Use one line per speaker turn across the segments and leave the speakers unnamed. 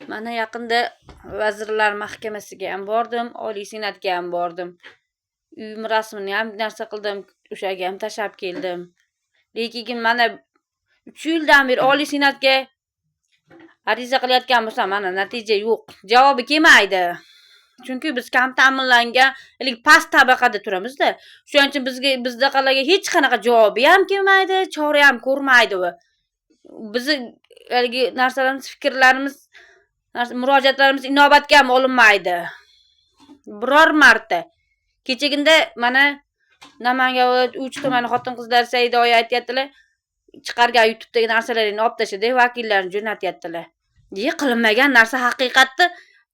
Mana yaqinda Vazirlar Mahkamasiga ham bordim, Oliy Senatga ham bordim. Uyim rasmini ham narsa qildim, o'shaga ham tashab keldim. Lekin mana 3 yildan beri Oliy Senatga ariza qilayotgan bo'lsam, mana natija yo'q. Javobi kelmaydi. Chunki biz kam ta'minlangan, past tabaqada turamiz-da. Shuning uchun bizdaqalarga hech qanaqa javobi ham kelmaydi, chora ham ko'rmaydi u. Bizni narsalarimiz, fikrlarimiz, murojaatlarimiz inobatga ham olinmaydi. Biror marta. Kechaginda mana Namangan viloyat Uch tumani xotin-qizlar saydoya aytayaptilar. Chiqargan YouTube'dagi narsalarni olib tashladi, vakillarni jo'natyaptilar. Qilinmagan narsa haqiqatni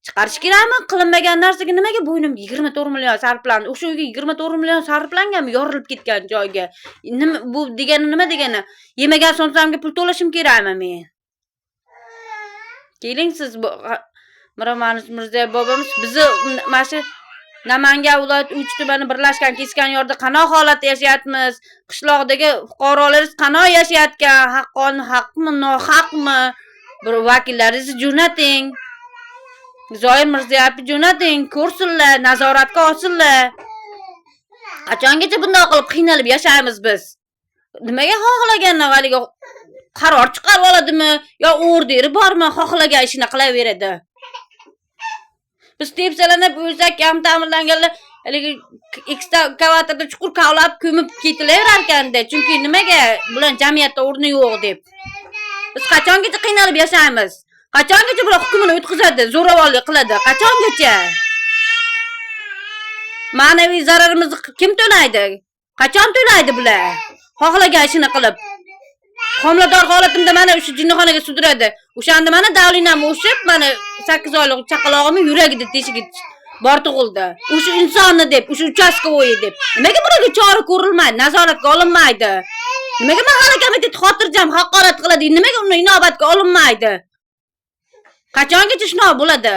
chiqarish kerakmi? Qilinmagan narsaga nimaga bo'ynimga 24 million sarflandi? O'sha uyga 24 million sarflanganmi? Yorilib ketgan joyga. Bu degani nima degani? Yemagan somsamga pul to'lashim kerakmi men? Keling siz Miromanus Mirziyoyev bobomiz bizni mana shu Namangan viloyat Uch tumani birlashgan keskan yorda qanaqa holatda yashayapmiz? Qishloqdagi fuqarolarimiz qanaqa yashayotgan? Haqmi, nohaqmi? Bir vakillaringizni jo'nating. Zoir Mirziyoyevni jo'nating, ko'rsinlar, nazoratga olsinlar. Qachongacha bunday qilib qiynalib yashaymiz biz? Nimaga xohlagan avvaliga qaror chiqarib oladimi yo orderi bormi, xohlagan ishini qilaveradi. Biz tepsalanib o'lsak, ham ta'minlanganlar ekskavatorda chuqur kavlab ko'mib ketilaverar ekanda. Chunki nimaga bular jamiyatda o'rni yo'q deb. Biz qachongacha qiynalib yashaymiz? Qachongacha bular hukmini o'tkazadi, zo'ravonlik qiladi? Qachongacha? Ma'naviy zararimizni kim to'laydi? Qachon to'laydi bular? Xohlagan ishini qilib. Homilador holatimda mana o'sha jinnixonaga sudradi. O'shanda mana davlinam o'shib, mana 8 oylik chaqalog'imni yuragida teshigi bor tug'ildi. O'sha insonni deb, o'sha uchastkovoy deb. Nimaga bularga chora ko'rilmaydi, nazoratga olinmaydi? Nimaga mahalla komiteti xotirjam haqorat qiladi? Nimaga uni inobatga olinmaydi? Qachongacha shunaqa bo'ladi?